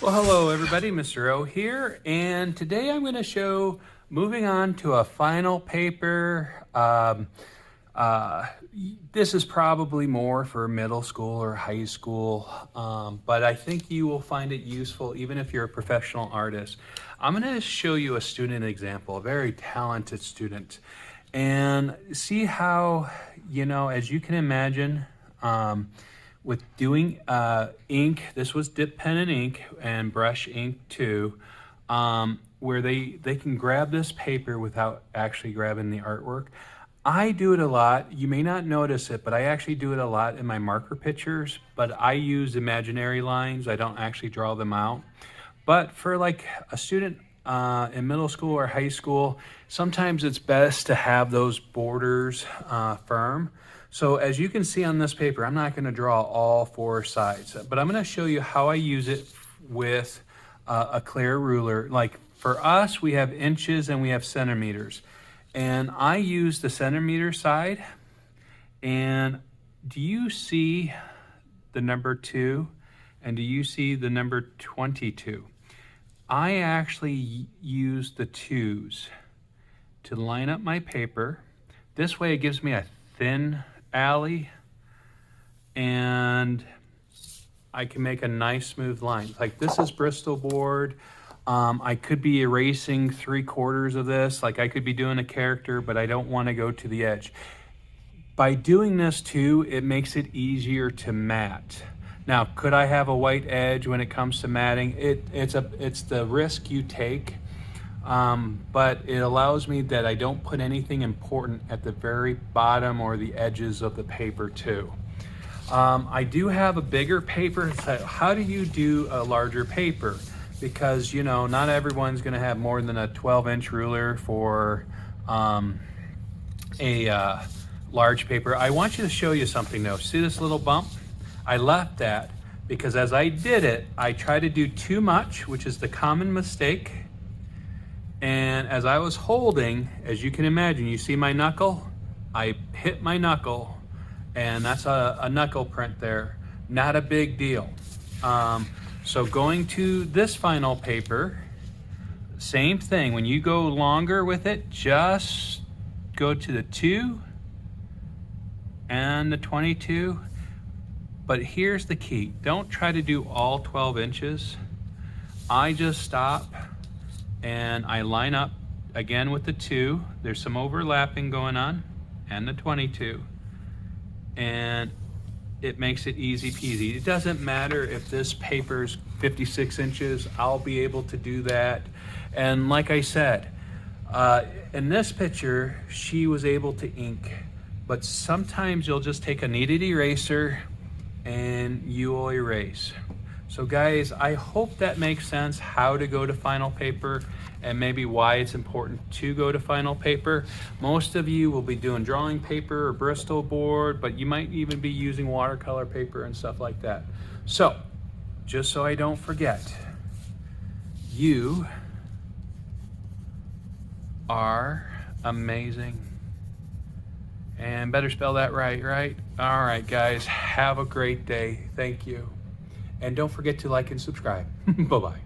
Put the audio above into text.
Well, hello everybody, Mr. O here, and today I'm going to show moving on to a final paper. Uh, this is probably more for middle school or high school, but I think you will find it useful even if you're a professional artist. I'm going to show you a student example, a very talented student, and see how, as you can imagine, with doing ink, this was dip pen and ink and brush ink too, where they can grab this paper without actually grabbing the artwork. I do it a lot. You may not notice it, but I actually do it a lot in my marker pictures, but I use imaginary lines. I don't actually draw them out. But for like a student in middle school or high school, sometimes it's best to have those borders firm. So as you can see on this paper, I'm not going to draw all four sides, but I'm going to show you how I use it with a clear ruler. Like for us, we have inches and we have centimeters. And I use the centimeter side. And do you see the number 2? And do you see the number 22? I actually use the 2s to line up my paper. This way it gives me a thin alley and I can make a nice smooth line. Like this is Bristol board. I could be erasing 3/4 of this. Like I could be doing a character, but I don't want to go to the edge. By doing this too, it makes it easier to mat. Now, could I have a white edge when it comes to matting? It's the risk you take. But it allows me that I don't put anything important at the very bottom or the edges of the paper too. I do have a bigger paper. So how do you do a larger paper? Because not everyone's going to have more than a 12-inch ruler for a large paper. I want you to show you something though. See this little bump? I left that because as I did it, I tried to do too much, which is the common mistake. And as I was holding, as you can imagine, you see my knuckle? I hit my knuckle, and that's a knuckle print there. Not a big deal. So going to this final paper, same thing. When you go longer with it, just go to the 2 and the 22. But here's the key. Don't try to do all 12 inches. I just stop and I line up again with the 2. There's some overlapping going on, and the 22. And it makes it easy peasy. It doesn't matter if this paper's 56 inches, I'll be able to do that. And like I said, in this picture, she was able to ink, but sometimes you'll just take a kneaded eraser and you will erase. So guys, I hope that makes sense how to go to final paper and maybe why it's important to go to final paper. Most of you will be doing drawing paper or Bristol board, but you might even be using watercolor paper and stuff like that. So, just so I don't forget, you are amazing. And better spell that right? All right, guys, have a great day. Thank you. And don't forget to like and subscribe. Bye-bye.